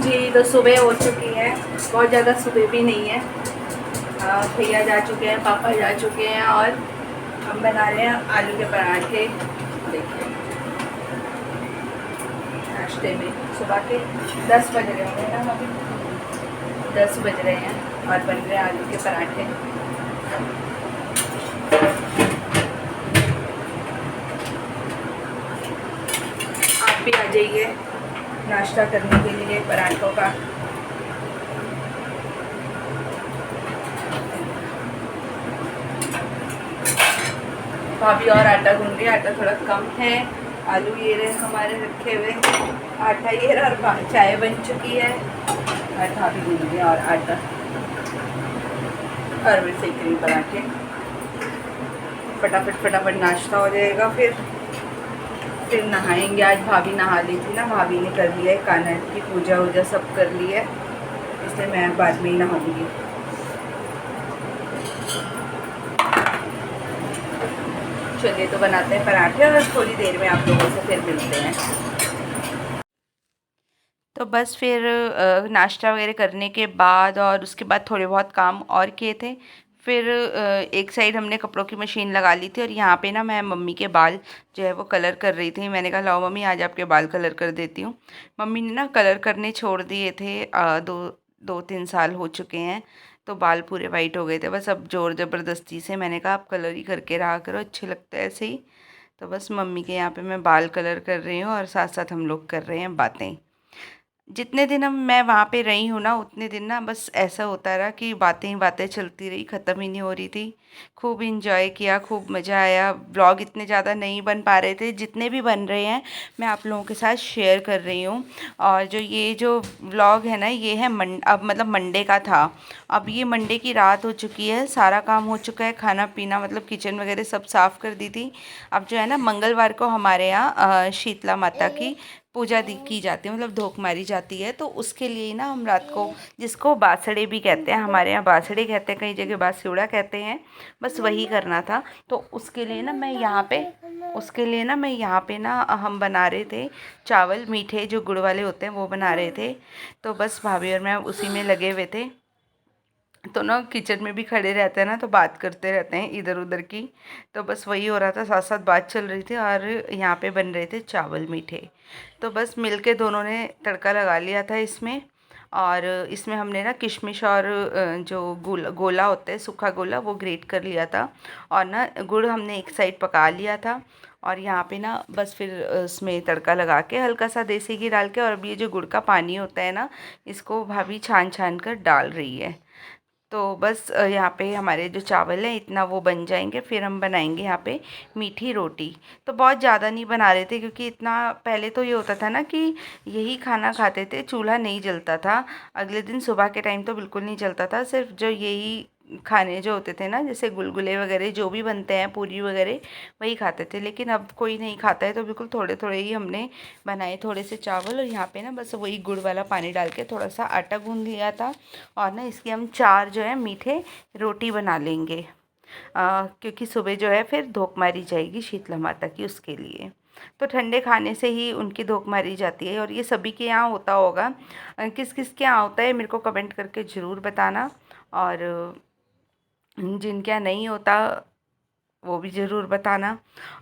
जी, तो सुबह हो चुकी है, बहुत ज़्यादा सुबह भी नहीं है। भैया जा चुके हैं, पापा जा चुके हैं और हम बना रहे हैं आलू के पराठे। देखिए नाश्ते में सुबह के 10 बज रहे होंगे ना, अभी 10 बज रहे हैं और बन रहे हैं आलू के पराठे। आप भी आ जाइए नाश्ता करने के लिए पराठों का। भाभी और आटा गूंद रही है, आटा थोड़ा कम है। आलू ये रहे हमारे रखे हुए, आटा ये रहा और चाय बन चुकी है और भाभी गूंद रही है और आटा और मैं सेक रही पराठे। फटाफट फटाफट नाश्ता हो जाएगा, फिर नहाएंगे। आज भाभी नहा ली थी ना, भाभी ने कर लिया है कान्हा की पूजा वूजा सब कर ली है, इसलिए मैं बाद में ही नहाऊंगी। चलिए तो बनाते हैं पराठे और थोड़ी देर में आप लोगों से फिर मिलते हैं। तो बस फिर नाश्ता वगैरह करने के बाद और उसके बाद थोड़े बहुत काम और किए थे। फिर एक साइड हमने कपड़ों की मशीन लगा ली थी और यहाँ पे ना मैं मम्मी के बाल जो है वो कलर कर रही थी। मैंने कहा लाओ मम्मी आज आपके बाल कलर कर देती हूँ। मम्मी ने ना कलर करने छोड़ दिए थे, 2-3 साल हो चुके हैं, तो बाल पूरे वाइट हो गए थे। बस अब ज़ोर ज़बरदस्ती से मैंने कहा आप कलर ही करके रहा करो, अच्छे लगता है ऐसे ही। तो बस मम्मी के यहाँ पे मैं बाल कलर कर रही हूँ और साथ साथ हम लोग कर रहे हैं बातें। जितने दिन हम मैं वहाँ पे रही हूँ ना, उतने दिन ना बस ऐसा होता रहा कि बातें ही बातें चलती रही, ख़त्म ही नहीं हो रही थी। खूब इंजॉय किया, खूब मज़ा आया। व्लॉग इतने ज़्यादा नहीं बन पा रहे थे, जितने भी बन रहे हैं मैं आप लोगों के साथ शेयर कर रही हूँ। और जो व्लॉग है ना, ये है अब मतलब मंडे का था। अब ये मंडे की रात हो चुकी है, सारा काम हो चुका है, खाना पीना मतलब किचन वगैरह सब साफ़ कर दी थी। अब जो है ना, मंगलवार को हमारे यहाँ शीतला माता की पूजा की जाती है, मतलब धोख मारी जाती है। तो उसके लिए ही ना हम रात को, जिसको बासड़े भी कहते हैं, हमारे यहाँ बासड़े कहते हैं, कई जगह बास्यूड़ा कहते हैं, बस वही करना था। तो उसके लिए ना मैं यहाँ पे ना हम बना रहे थे चावल मीठे जो गुड़ वाले होते हैं वो बना रहे थे। तो बस भाभी और मैं उसी में लगे हुए थे। तो ना किचन में भी खड़े रहते हैं ना, तो बात करते रहते हैं इधर उधर की। तो बस वही हो रहा था, साथ साथ बात चल रही थी और यहाँ पे बन रहे थे चावल मीठे। तो बस मिलके दोनों ने तड़का लगा लिया था इसमें। और इसमें हमने ना किशमिश और जो गोला होता है, सूखा गोला, वो ग्रेट कर लिया था। और ना गुड़ हमने एक साइड पका लिया था। और यहाँ पे ना बस फिर इसमें तड़का लगा के हल्का सा देसी घी डाल के, और अब ये जो गुड़ का पानी होता है ना, इसको भाभी छान छान कर डाल रही है। तो बस यहाँ पे हमारे जो चावल हैं इतना वो बन जाएंगे, फिर हम बनाएंगे यहाँ पे मीठी रोटी। तो बहुत ज़्यादा नहीं बना रहे थे, क्योंकि इतना पहले तो ये होता था ना कि यही खाना खाते थे, चूल्हा नहीं जलता था। अगले दिन सुबह के टाइम तो बिल्कुल नहीं जलता था, सिर्फ जो यही खाने जो होते थे ना, जैसे गुलगुले वगैरह जो भी बनते हैं, पूरी वगैरह, वही खाते थे। लेकिन अब कोई नहीं खाता है, तो बिल्कुल थोड़े थोड़े ही हमने बनाए, थोड़े से चावल, और यहाँ पे ना बस वही गुड़ वाला पानी डाल के थोड़ा सा आटा गूंद लिया था। और ना इसकी हम 4 जो है मीठे रोटी बना लेंगे, क्योंकि सुबह जो है फिर धोख मारी जाएगी शीतला माता की, उसके लिए। तो ठंडे खाने से ही उनकी धोख मारी जाती है, और ये सभी के यहाँ होता होगा। किस किस के यहाँ होता है मेरे को कमेंट करके ज़रूर बताना, और जिनके यहाँ नहीं होता वो भी ज़रूर बताना।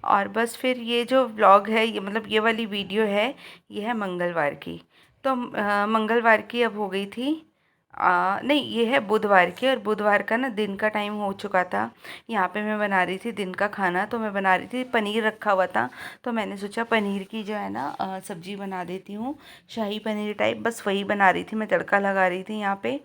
और बस फिर ये जो व्लॉग है, ये मतलब ये वाली वीडियो है, ये है मंगलवार की। तो मंगलवार की अब हो गई थी, नहीं ये है बुधवार की, और बुधवार का ना दिन का टाइम हो चुका था। यहाँ पे मैं बना रही थी दिन का खाना, तो मैं बना रही थी, पनीर रखा हुआ था, तो मैंने सोचा पनीर की जो है ना सब्ज़ी बना देती हूँ, शाही पनीर टाइप। बस वही बना रही थी, मैं तड़का लगा रही थी यहाँ पे।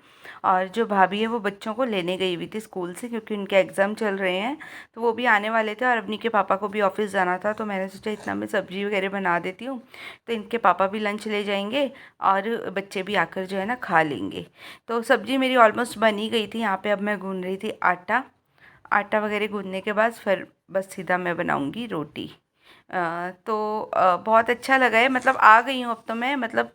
और जो भाभी है वो बच्चों को लेने गई हुई थी स्कूल से, क्योंकि उनके एग्ज़ाम चल रहे हैं, तो वो भी आने वाले थे, और अपनी के पापा को भी ऑफिस जाना था। तो मैंने सोचा इतना मैं सब्ज़ी वगैरह बना देती हूँ, तो इनके पापा भी लंच ले जाएंगे और बच्चे भी आकर जो है ना खा लेंगे। तो सब्ज़ी मेरी ऑलमोस्ट बन ही गई थी। यहाँ पे अब मैं गूँध रही थी आटा। आटा वगैरह गूँधने के बाद फिर बस सीधा मैं बनाऊँगी रोटी। तो बहुत अच्छा लगा है, मतलब आ गई हूँ अब तो मैं, मतलब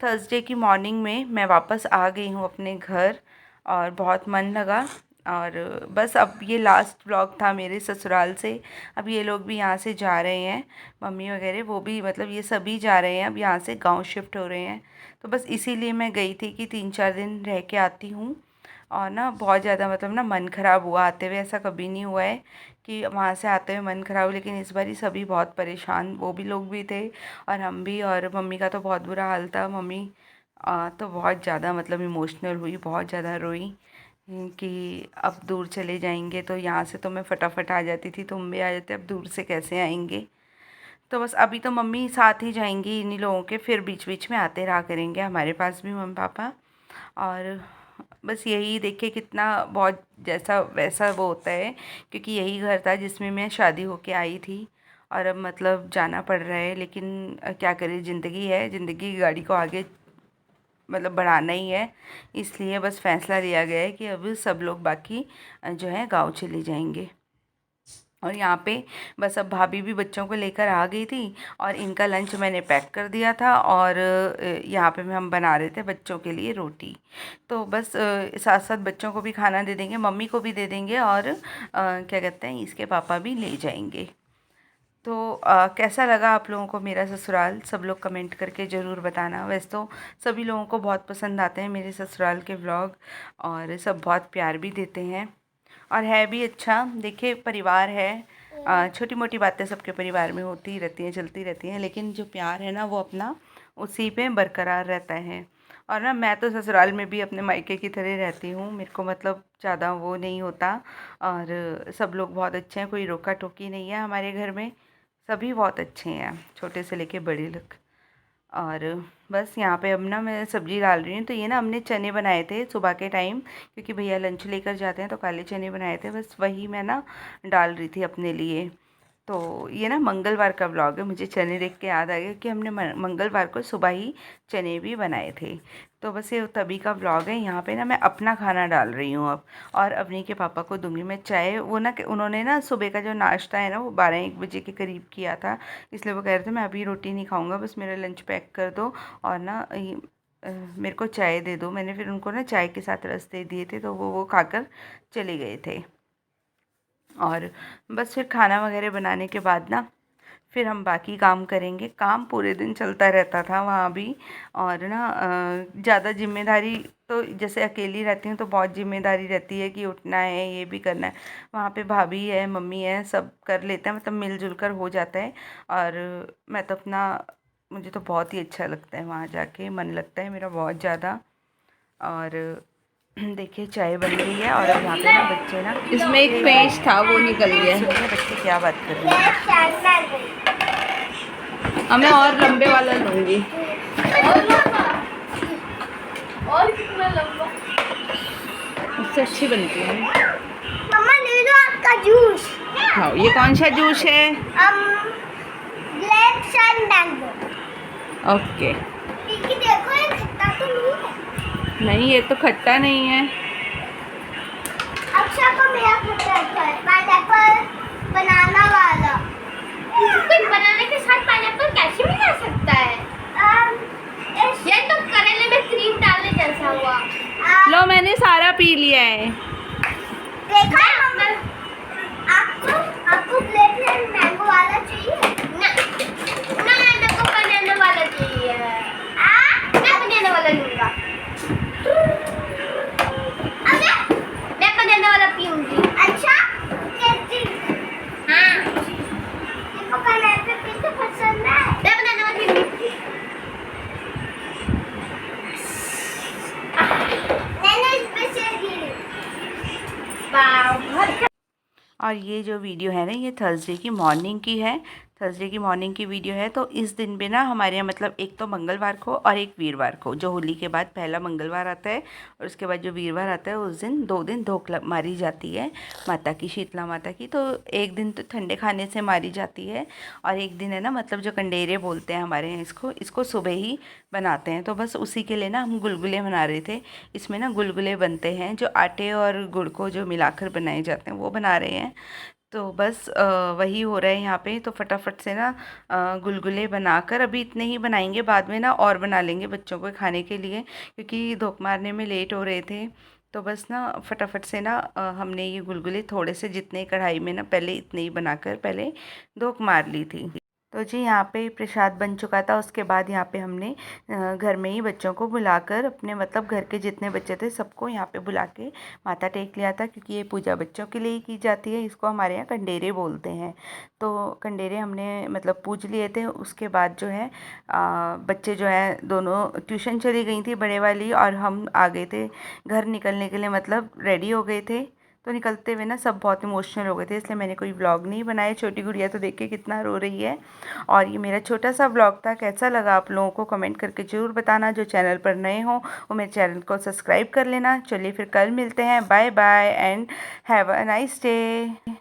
थर्सडे की मॉर्निंग में मैं वापस आ गई हूँ अपने घर, और बहुत मन लगा। और बस अब ये लास्ट व्लॉग था मेरे ससुराल से। अब ये लोग भी यहाँ से जा रहे हैं, मम्मी वगैरह वो भी, मतलब ये सभी जा रहे हैं अब यहाँ से, गांव शिफ्ट हो रहे हैं। तो बस इसीलिए मैं गई थी कि 3-4 दिन रह के आती हूँ। और ना बहुत ज़्यादा मतलब ना मन ख़राब हुआ आते हुए, ऐसा कभी नहीं हुआ है कि वहाँ से आते हुए मन ख़राब, लेकिन इस बार ही सभी बहुत परेशान, वो भी लोग भी थे और हम भी। और मम्मी का तो बहुत बुरा हाल था। मम्मी तो बहुत ज़्यादा मतलब इमोशनल हुई, बहुत ज़्यादा रोई कि अब दूर चले जाएंगे। तो यहाँ से तो मैं फटाफट आ जाती थी, तुम भी आ जाते, अब दूर से कैसे आएंगे। तो बस अभी तो मम्मी साथ ही जाएंगी इन्हीं लोगों के, फिर बीच बीच में आते रहा करेंगे हमारे पास भी मम्मी पापा। और बस यही देखिए कितना बहुत जैसा वैसा वो होता है, क्योंकि यही घर था जिसमें मैं शादी होके आई थी और अब मतलब जाना पड़ रहा है। लेकिन क्या करें, ज़िंदगी है, ज़िंदगी की गाड़ी को आगे मतलब बढ़ाना ही है। इसलिए बस फैसला लिया गया है कि अब सब लोग बाकी जो है गाँव चले जाएंगे। और यहाँ पे बस अब भाभी भी बच्चों को लेकर आ गई थी और इनका लंच मैंने पैक कर दिया था। और यहाँ पे हम बना रहे थे बच्चों के लिए रोटी। तो बस साथ साथ बच्चों को भी खाना दे देंगे, मम्मी को भी दे देंगे, और क्या कहते हैं, इसके पापा भी ले जाएंगे। तो कैसा लगा आप लोगों को मेरा ससुराल, सब लोग कमेंट करके ज़रूर बताना। वैसे तो सभी लोगों को बहुत पसंद आते हैं मेरे ससुराल के व्लॉग, और सब बहुत प्यार भी देते हैं और है भी अच्छा। देखिए परिवार है, छोटी मोटी बातें सबके परिवार में होती ही रहती हैं, चलती रहती हैं, लेकिन जो प्यार है ना वो अपना उसी पे बरकरार रहता है। और ना मैं तो ससुराल में भी अपने मायके की तरह रहती हूँ, मेरे को मतलब ज़्यादा वो नहीं होता। और सब लोग बहुत अच्छे हैं, कोई रोका टोकी नहीं है हमारे घर में, सभी बहुत अच्छे हैं, छोटे से लेके बड़े लोग। और बस यहाँ पे अब ना मैं सब्ज़ी डाल रही हूँ। तो ये ना हमने चने बनाए थे सुबह के टाइम, क्योंकि भैया लंच लेकर जाते हैं, तो काले चने बनाए थे, बस वही मैं ना डाल रही थी अपने लिए। तो ये ना मंगलवार का व्लॉग है, मुझे चने देख के याद आ गया कि हमने मंगलवार को सुबह ही चने भी बनाए थे। तो बस ये तभी का व्लॉग है। यहाँ पे ना मैं अपना खाना डाल रही हूँ अब, और अवनी के पापा को दूंगी मैं चाय। वो ना उन्होंने ना सुबह का जो नाश्ता है ना वो 12-1 बजे के करीब किया था, इसलिए वो कह रहे थे मैं अभी रोटी नहीं खाऊंगा, बस मेरा लंच पैक कर दो और ना मेरे को चाय दे दो। मैंने फिर उनको ना चाय के साथ रस दे दिए थे, तो वो खाकर चले गए थे। और बस फिर खाना वगैरह बनाने के बाद ना फिर हम बाकी काम करेंगे। काम पूरे दिन चलता रहता था वहाँ भी। और ना ज़्यादा जिम्मेदारी तो जैसे अकेली रहती हूँ तो बहुत जिम्मेदारी रहती है कि उठना है, ये भी करना है। वहाँ पे भाभी है, मम्मी है, सब कर लेते हैं, मतलब मिलजुल कर हो जाता है। और मैं तो अपना, मुझे तो बहुत ही अच्छा लगता है वहाँ जाके, मन लगता है मेरा बहुत ज़्यादा। और देखिए चाय बन गई है और अब यहाँ पे ना बच्चे ना, इसमें एक पेज था वो निकल गया। सुनिए बच्चे क्या बात कर रहे हैं। अब मैं और लंबे वाला लूंगी। और कितना लंबा, उससे अच्छी बनती है। मम्मा ले लो आपका जूस। हाँ, ये कौन सा जूस है? Black sun mango. ओके। क्योंकि देखो ये खट्टा तो नहीं है। नहीं, ये तो खट्टा नहीं है। अच्छा को मेरा खट्टा है, पाइनएप्पल बनाना वाला। कोई बनाने के साथ पाइनएप्पल कैसे मिला सकता है? ये तो करेले में क्रीम डालने जैसा हुआ। लो, मैंने सारा पी लिया है। देखा है मम्मा? आपको आपको ब्लैक एंड मैंगो वाला चाहिए? ना ना, मेरे को बनाना वाला चाहिए। मैं बनाना वाला लूंगा। अब मैं बनाना वाला पीऊंगी। अच्छा कैसी? हाँ, देखो बनाना पीते पसंद है। मैं बनाना वाला पीऊंगी। मैंने इसमें से गिरी। वाह। और ये जो वीडियो है ना ये थर्सडे की मॉर्निंग की है, थर्सडे की मॉर्निंग की वीडियो है। तो इस दिन पे ना हमारे यहाँ मतलब एक तो मंगलवार को और एक वीरवार को, जो होली के बाद पहला मंगलवार आता है और उसके बाद जो वीरवार आता है उस दिन 2 दिन धोख मारी जाती है माता की, शीतला माता की। तो एक दिन तो ठंडे खाने से मारी जाती है और एक दिन है ना मतलब जो कंडेरे बोलते हैं हमारे यहाँ इसको, इसको सुबह ही बनाते हैं। तो बस उसी के लिए ना हम गुलगुले बना रहे थे। इसमें ना गुलगुले बनते हैं जो आटे और गुड़ को जो मिलाकर बनाए जाते हैं वो बना रहे हैं। तो बस वही हो रहा है यहाँ पे। तो फटाफट से ना गुलगुले बनाकर, अभी इतने ही बनाएंगे, बाद में ना और बना लेंगे बच्चों को खाने के लिए, क्योंकि धोख मारने में लेट हो रहे थे। तो बस ना फटाफट से ना हमने ये गुलगुले थोड़े से जितने कढ़ाई में ना पहले इतने ही बनाकर पहले धोख मार ली थी। तो जी यहाँ पे प्रसाद बन चुका था। उसके बाद यहाँ पे हमने घर में ही बच्चों को बुलाकर अपने मतलब घर के जितने बच्चे थे सबको यहाँ पे बुला के माथा टेक लिया था, क्योंकि ये पूजा बच्चों के लिए ही की जाती है। इसको हमारे यहाँ कंडेरे बोलते हैं। तो कंडेरे हमने मतलब पूज लिए थे। उसके बाद जो है बच्चे जो है दोनों ट्यूशन चली गई थी, बड़े वाली और हम आ गए थे घर निकलने के लिए, मतलब रेडी हो गए थे। तो निकलते हुए ना सब बहुत इमोशनल हो गए थे, इसलिए मैंने कोई व्लॉग नहीं बनाया। छोटी गुड़िया तो देख के कितना रो रही है। और ये मेरा छोटा सा व्लॉग था। कैसा लगा आप लोगों को कमेंट करके ज़रूर बताना। जो चैनल पर नए हो वो मेरे चैनल को सब्सक्राइब कर लेना। चलिए फिर कल मिलते हैं। Bye bye and have a nice day.